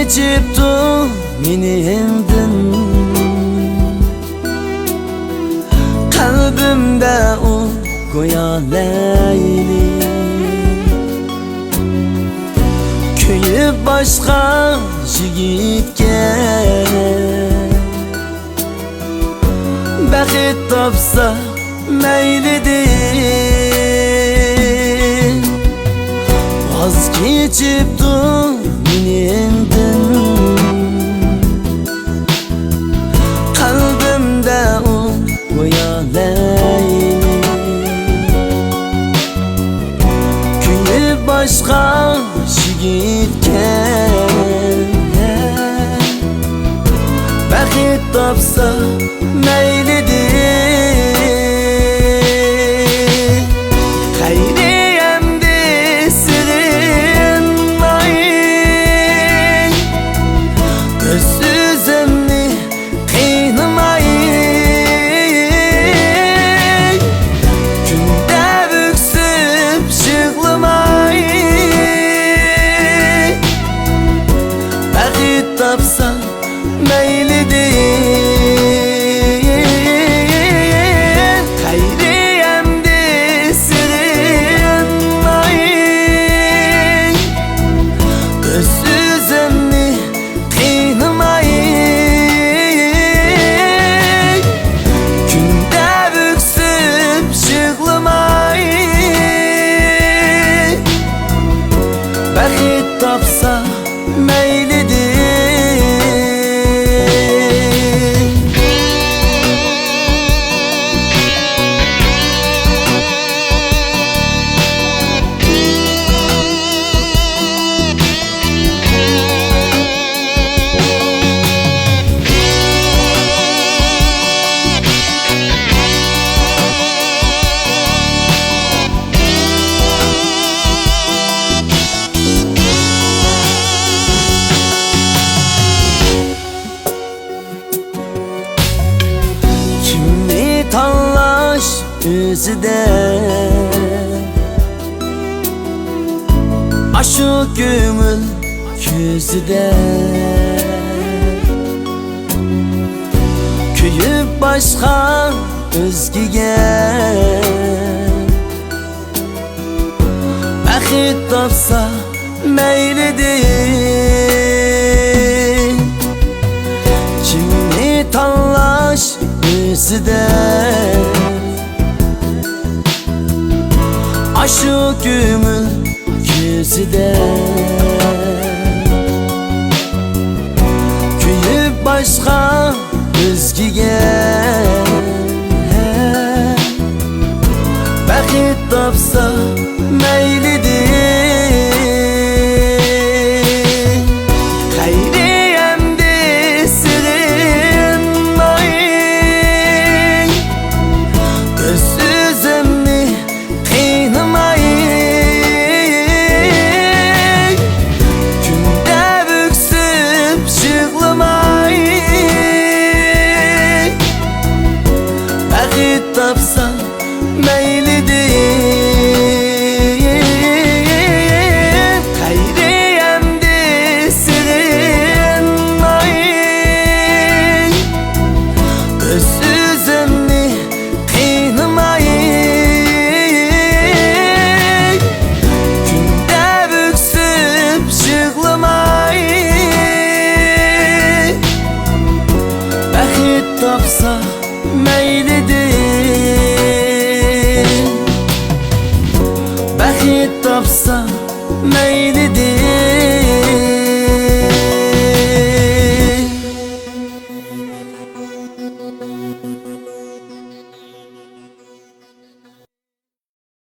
keçipdi meni eldin, qalbimda u go'yo Layli, kuyib boshqa yigitga baxt topsa maylidir. Vaz keçipdi meni eldin, qalbimda u go'yo Layli, kuyib boshqa yigitga baxt topsa maylidir. Hayriyamdi sirin ay, ko'z o'zimni qiynamay, kunda bo'ksib yig'lamay, baxt topsa maylidir. Hayriyamdi sirin ay, ko'z o'zimni qiynamay, kunda bo'ksib yig'lamay, baxt topsa maylidir. Tanlaş özüde aşu gömül közüde, kuyib boshqa o'zgiga baxt topsa maylidir. Kimni tanlash o'zida aşu gömül közüde, kuyib boshqa o'zgiga baxt topsa maylidir. Hayriyamdi sirin ay, ko'z o'zimni qiynamay, kunda bo'ksib yig'lamay, baxt topsa maylidir. Hayriyamdi sirin ay, ko'z o'zimni qiynamay, kunda bo'ksib yig'lamay, baxt topsa maylidir. Baxt topsa maylidir.